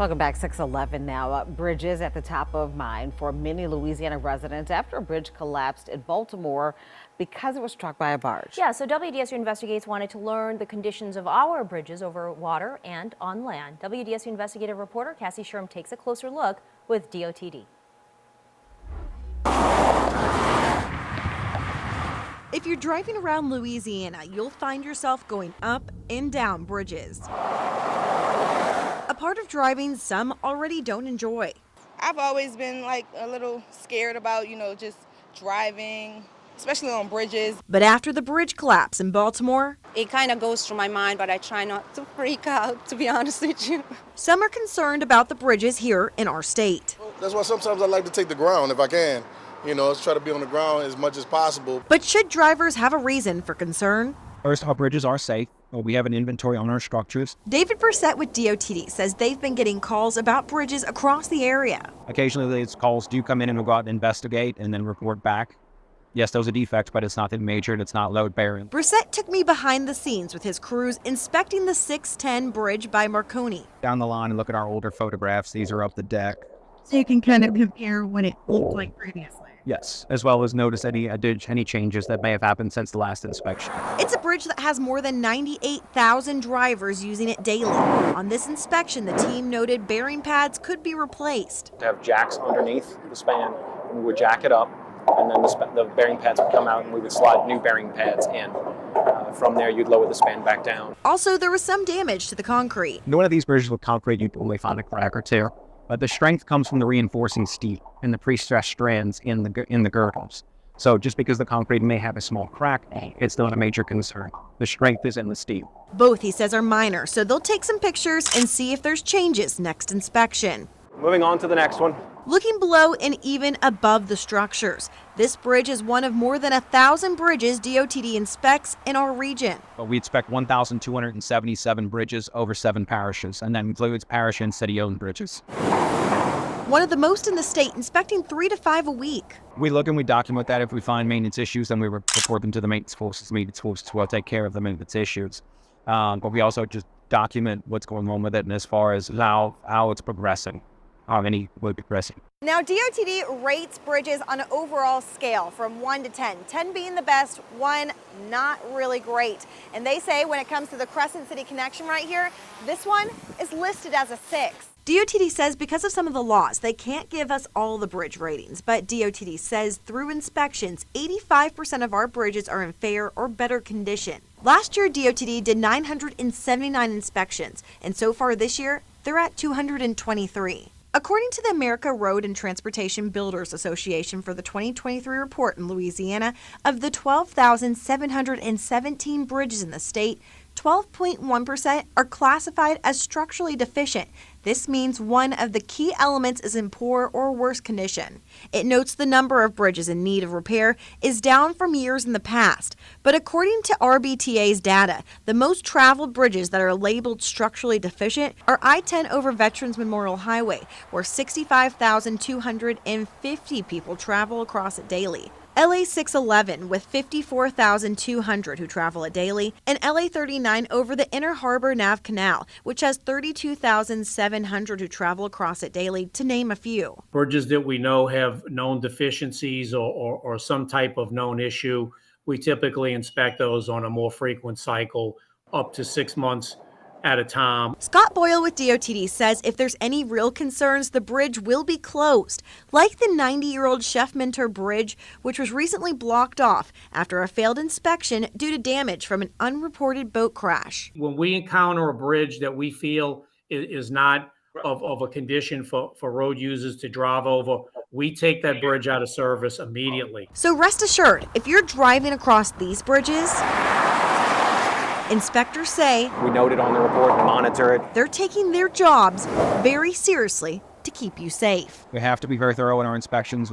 Welcome back. 611 now. Bridges at the top of mind for many Louisiana residents after a bridge collapsed in Baltimore because it was struck by a barge. Yeah, so WDSU Investigates wanted to learn the conditions of our bridges over water and on land. WDSU investigative reporter Cassie Sherm takes a closer look with DOTD. If you're driving around Louisiana, you'll find yourself going up and down bridges. A part of driving some already don't enjoy. I've always been like a little scared about, just driving, especially on bridges. But after the bridge collapse in Baltimore, it kind of goes through my mind, but I try not to freak out, to be honest with you. Some are concerned about the bridges here in our state. That's why sometimes I like to take the ground if I can. Let's try to be on the ground as much as possible. But should drivers have a reason for concern? First, our bridges are safe. We have an inventory on our structures. David Brissett with DOTD says they've been getting calls about bridges across the area. Occasionally, these calls do come in and we'll go out and investigate and then report back. Yes, those are defects, but it's nothing major and it's not load bearing. Brissett took me behind the scenes with his crews inspecting the 610 bridge by Marconi. Down the line and look at our older photographs. These are up the deck. So you can kind of compare what it looked like previously. Yes, as well as notice any changes that may have happened since the last inspection. It's a bridge that has more than 98,000 drivers using it daily. On this inspection, the team noted bearing pads could be replaced. To have jacks underneath the span, and we would jack it up, and then the bearing pads would come out and we would slide new bearing pads in. From there, you'd lower the span back down. Also, there was some damage to the concrete. One of these bridges with concrete, you'd only find a crack or two. But the strength comes from the reinforcing steel and the pre-stressed strands in the girdles. So just because the concrete may have a small crack, it's not a major concern. The strength is in the steel. Both, he says, are minor, so they'll take some pictures and see if there's changes next inspection. Moving on to the next one. Looking below and even above the structures, this bridge is one of more than 1,000 bridges DOTD inspects in our region. We inspect 1,277 bridges over 7 parishes, and that includes parish and city-owned bridges. One of the most in the state, inspecting 3 to 5 a week. We look and we document that. If we find maintenance issues, then we report them to the maintenance forces. The maintenance forces will take care of the maintenance issues. But we also just document what's going on with it and as far as how it's progressing. Any would be progressing. Now, DOTD rates bridges on an overall scale from 1 to 10. 10 being the best, 1 not really great. And they say when it comes to the Crescent City connection right here, this one is listed as a 6. DOTD says because of some of the laws, they can't give us all the bridge ratings, but DOTD says through inspections, 85% of our bridges are in fair or better condition. Last year, DOTD did 979 inspections, and so far this year, they're at 223. According to the America Road and Transportation Builders Association for the 2023 report in Louisiana, of the 12,717 bridges in the state, 12.1% are classified as structurally deficient. This means one of the key elements is in poor or worse condition. It notes the number of bridges in need of repair is down from years in the past. But according to RBTA's data, the most traveled bridges that are labeled structurally deficient are I-10 over Veterans Memorial Highway, where 65,250 people travel across it daily. LA 611 with 54,200 who travel it daily, and LA 39 over the Inner Harbor Nav Canal, which has 32,700 who travel across it daily, to name a few. Bridges that we know have known deficiencies or some type of known issue, we typically inspect those on a more frequent cycle, up to 6 months at a time. Scott Boyle with DOTD says if there's any real concerns, the bridge will be closed, like the 90-year-old Chef Mentor Bridge, which was recently blocked off after a failed inspection due to damage from an unreported boat crash. When we encounter a bridge that we feel is not of a condition for road users to drive over, we take that bridge out of service immediately. So rest assured, if you're driving across these bridges, inspectors say We note it on the report and monitor it. they're taking their jobs very seriously to keep you safe. We have to be very thorough in our inspections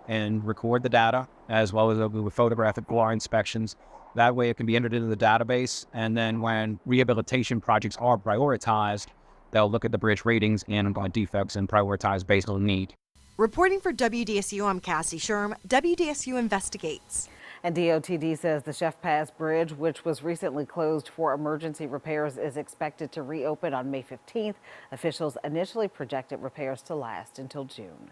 and record the data as well as we would photograph it for our inspections. That way it can be entered into the database, and then when rehabilitation projects are prioritized, they'll look at the bridge ratings and defects and prioritize based on need. Reporting for WDSU, I'm Cassie Sherm, WDSU Investigates. And DOTD says the Chef Pass Bridge, which was recently closed for emergency repairs, is expected to reopen on May 15th. Officials initially projected repairs to last until June.